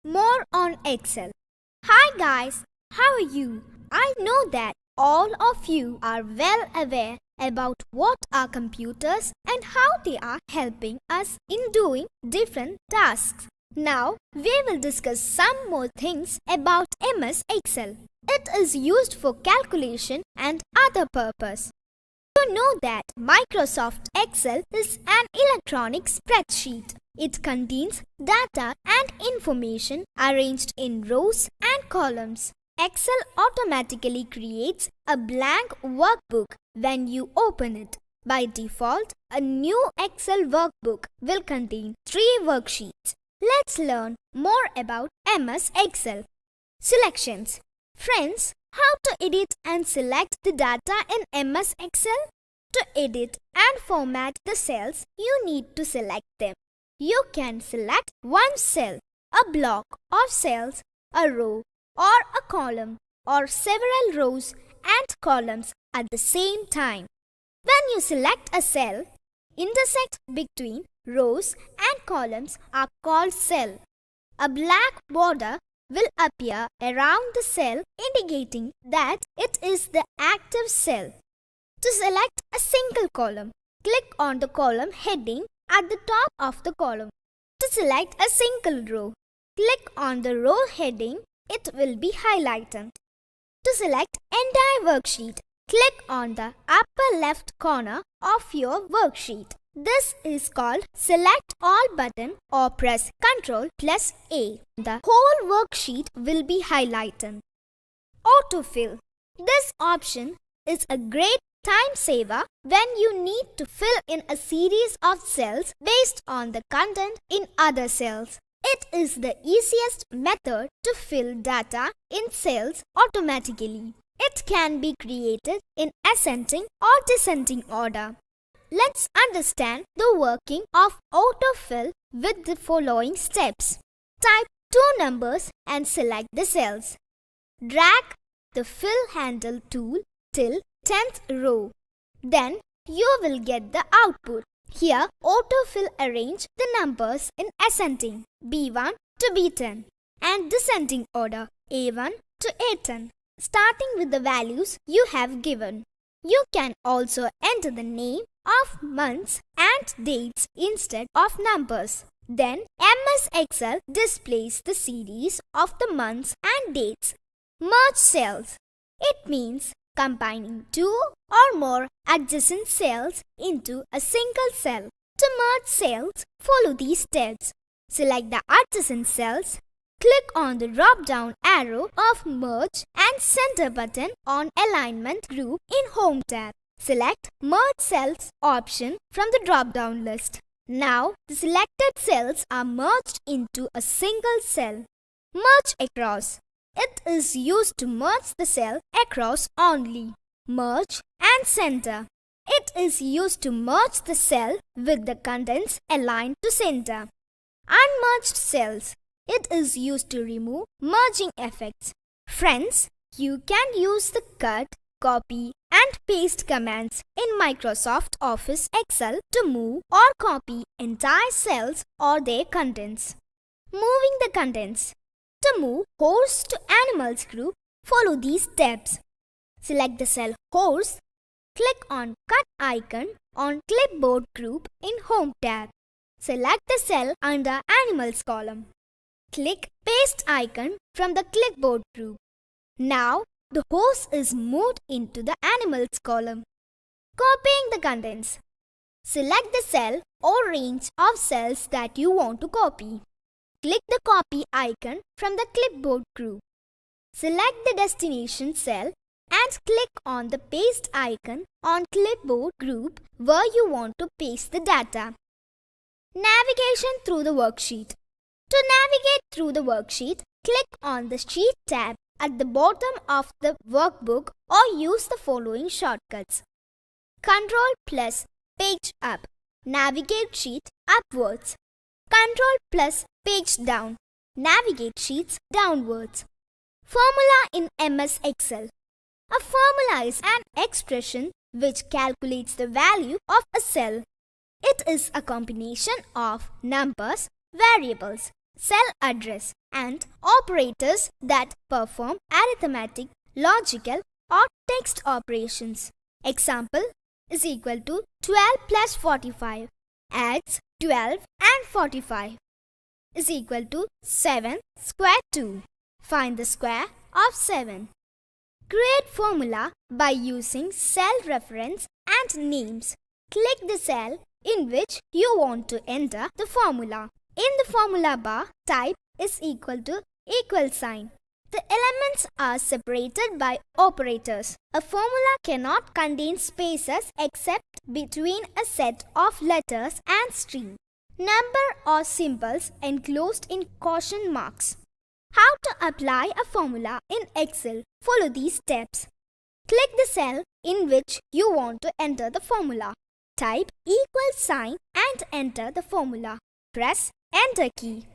More on Excel. Hi guys, how are you? I know that all of you are well aware about what are computers and how they are helping us in doing different tasks. Now, we will discuss some more things about MS Excel. It is used for calculation and other purpose. You know that Microsoft Excel is an electronic spreadsheet. It contains data and information arranged in rows and columns. Excel automatically creates a blank workbook when you open it. By default, a new Excel workbook will contain 3 worksheets. Let's learn more about MS Excel. Selections. Friends, how to edit and select the data in MS Excel? To edit and format the cells, you need to select them. You can select one cell, a block of cells, a row, or a column, or several rows and columns at the same time. When you select a cell, intersects between rows and columns are called cell. A black border will appear around the cell indicating that it is the active cell. To select a single column, click on the column heading at the top of the column. To select a single row, click on the row heading. It will be highlighted. To select entire worksheet, click on the upper left corner of your worksheet. This is called Select All button or press Ctrl+A. The whole worksheet will be highlighted. Autofill. This option is a great time saver when you need to fill in a series of cells based on the content in other cells. It is the easiest method to fill data in cells automatically. It can be created in ascending or descending order. Let's understand the working of autofill with the following steps. Type 2 numbers and select the cells. Drag the fill handle tool till 10th row. Then you will get the output. Here, autofill arrange the numbers in ascending B1 to B10 and descending order A1 to A10, starting with the values you have given. You can also enter the name of months and dates instead of numbers. Then MS Excel displays the series of the months and dates. Merge cells. It means combining 2 or more adjacent cells into a single cell. To merge cells, follow these steps. Select the adjacent cells. Click on the drop-down arrow of Merge and Center button on Alignment Group in Home tab. Select Merge Cells option from the drop-down list. Now, the selected cells are merged into a single cell. Merge Across. It is used to merge the cell across only. Merge and Center. It is used to merge the cell with the contents aligned to center. Unmerged cells. It is used to remove merging effects. Friends, you can use the cut, copy and paste commands in Microsoft Office Excel to move or copy entire cells or their contents. Moving the contents. To move horse to animals group, follow these steps. Select the cell horse. Click on cut icon on clipboard group in Home tab. Select the cell under animals column. Click paste icon from the clipboard group. Now the horse is moved into the animals column. Copying the contents. Select the cell or range of cells that you want to copy. Click the copy icon from the clipboard group. Select the destination cell and click on the paste icon on clipboard group where you want to paste the data. Navigation through the worksheet. To navigate through the worksheet, click on the Sheet tab at the bottom of the workbook or use the following shortcuts. Ctrl+ page up. Navigate sheet upwards. Ctrl+ page down. Navigate sheets downwards. Formula in MS Excel. A formula is an expression which calculates the value of a cell. It is a combination of numbers, variables, cell address, and operators that perform arithmetic, logical, or text operations. Example is equal to 12 plus 45 adds 12 and 45 is equal to 7 square 2. Find the square of 7. Create formula by using cell reference and names. Click the cell in which you want to enter the formula. In the formula bar, type is equal to equal sign. The elements are separated by operators. A formula cannot contain spaces except between a set of letters and string. Number or symbols enclosed in question marks. How to apply a formula in Excel? Follow these steps. Click the cell in which you want to enter the formula. Type equal sign and enter the formula. Press Enter key.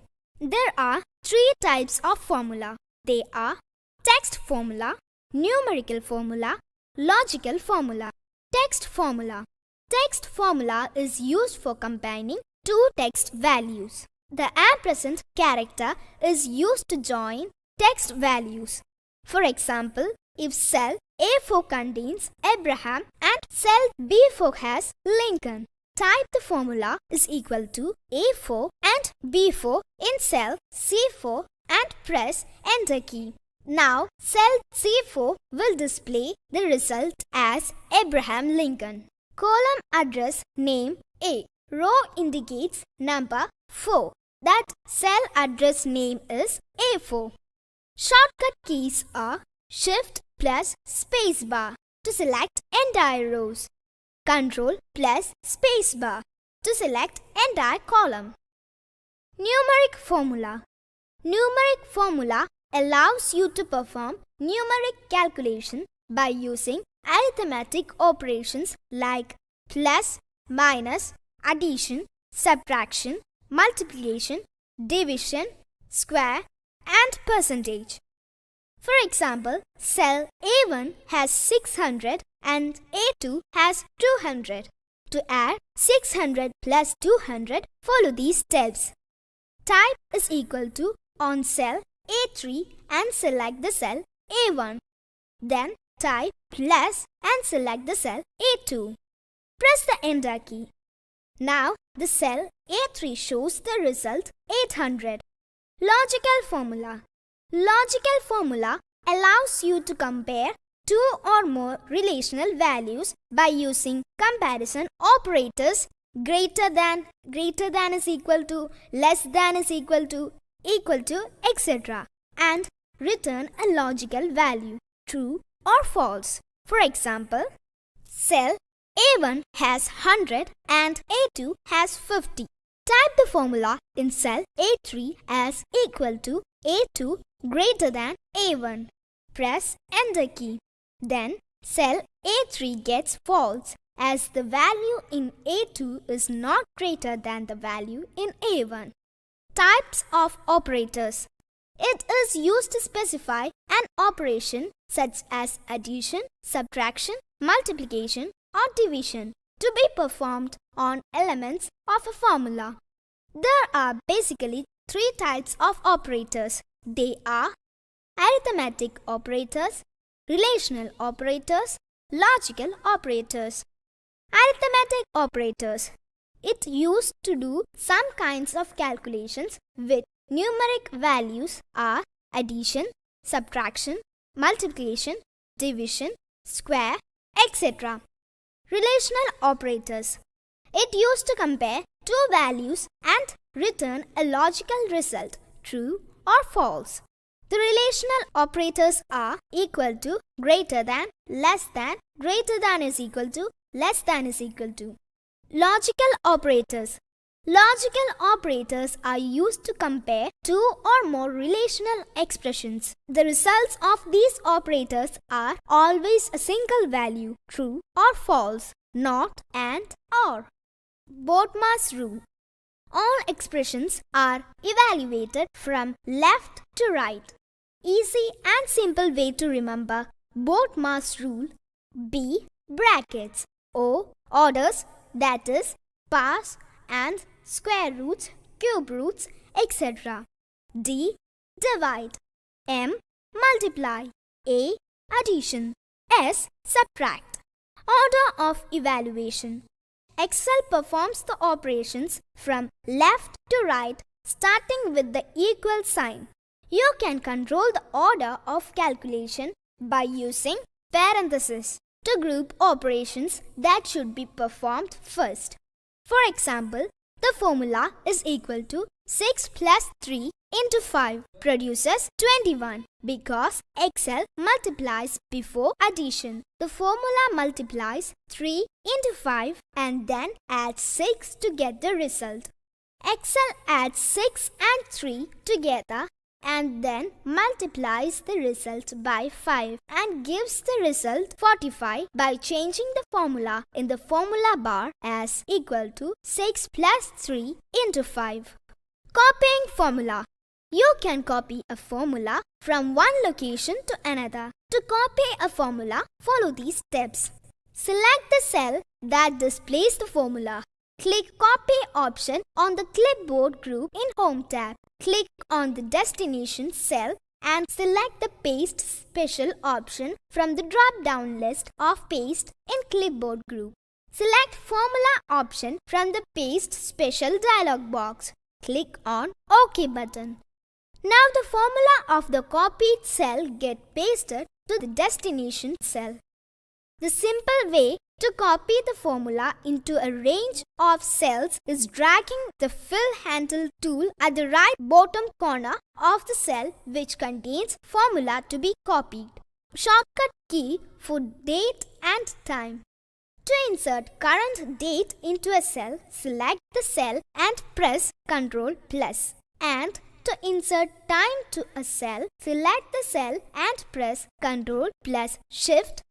There are three types of formula. They are text formula, numerical formula, logical formula. Text formula. Text formula is used for combining two text values. The ampersand character is used to join text values. For example, if cell A4 contains Abraham and cell B4 has Lincoln, type the formula is equal to A4 and B4 in cell C4 and press Enter key. Now, cell C4 will display the result as Abraham Lincoln. Column address name A. Row indicates number 4. That cell address name is A4. Shortcut keys are Shift plus spacebar to select entire rows. Control plus spacebar to select entire column. Numeric formula. Numeric formula allows you to perform numeric calculation by using arithmetic operations like plus, minus, addition, subtraction, multiplication, division, square, and percentage. For example, cell A1 has 600 and A2 has 200. To add 600 plus 200, follow these steps. Type is equal to on cell A3 and select the cell A1. Then type plus and select the cell A2. Press the Enter key. Now the cell A3 shows the result 800. Logical formula. Logical formula allows you to compare two or more relational values by using comparison operators greater than is equal to, less than is equal to, etc. and return a logical value, true or false. For example, cell A1 has 100 and A2 has 50. Type the formula in cell A3 as equal to A2 greater than A1. Press Enter key. Then cell A3 gets false as the value in A2 is not greater than the value in A1. Types of operators. It is used to specify an operation such as addition, subtraction, multiplication, or division to be performed on elements of a formula. There are basically three types of operators. They are arithmetic operators, relational operators, logical operators. Arithmetic operators. It used to do some kinds of calculations with numeric values are addition, subtraction, multiplication, division, square, etc. Relational operators. It used to compare two values and return a logical result, true or false. The relational operators are equal to, greater than, less than, greater than is equal to, less than is equal to. Logical operators. Logical operators are used to compare two or more relational expressions. The results of these operators are always a single value, true or false, not and or. Bodmer's rule. All expressions are evaluated from left to right. Easy and simple way to remember Bodmer's rule. B brackets. O orders, that is, powers and square roots, cube roots, etc. D. Divide. M. Multiply. A. Addition. S. Subtract. Order of evaluation. Excel performs the operations from left to right, starting with the equal sign. You can control the order of calculation by using parentheses to group operations that should be performed first. For example, the formula is equal to 6 plus 3 into 5 produces 21 because Excel multiplies before addition. The formula multiplies 3 into 5 and then adds 6 to get the result. Excel adds 6 and 3 together and then multiplies the result by 5 and gives the result 45 by changing the formula in the formula bar as equal to 6 plus 3 into 5. Copying formula. You can copy a formula from one location to another. To copy a formula, follow these steps. Select the cell that displays the formula. Click Copy option on the clipboard group in Home tab. Click on the destination cell and select the Paste Special option from the drop-down list of Paste in Clipboard group. Select Formula option from the Paste Special dialog box. Click on OK button. Now the formula of the copied cell gets pasted to the destination cell. The simple way to copy the formula into a range of cells is dragging the fill handle tool at the right bottom corner of the cell which contains formula to be copied. Shortcut key for date and time. To insert current date into a cell, select the cell and press Ctrl+. And to insert time to a cell, select the cell and press Ctrl+Shift+.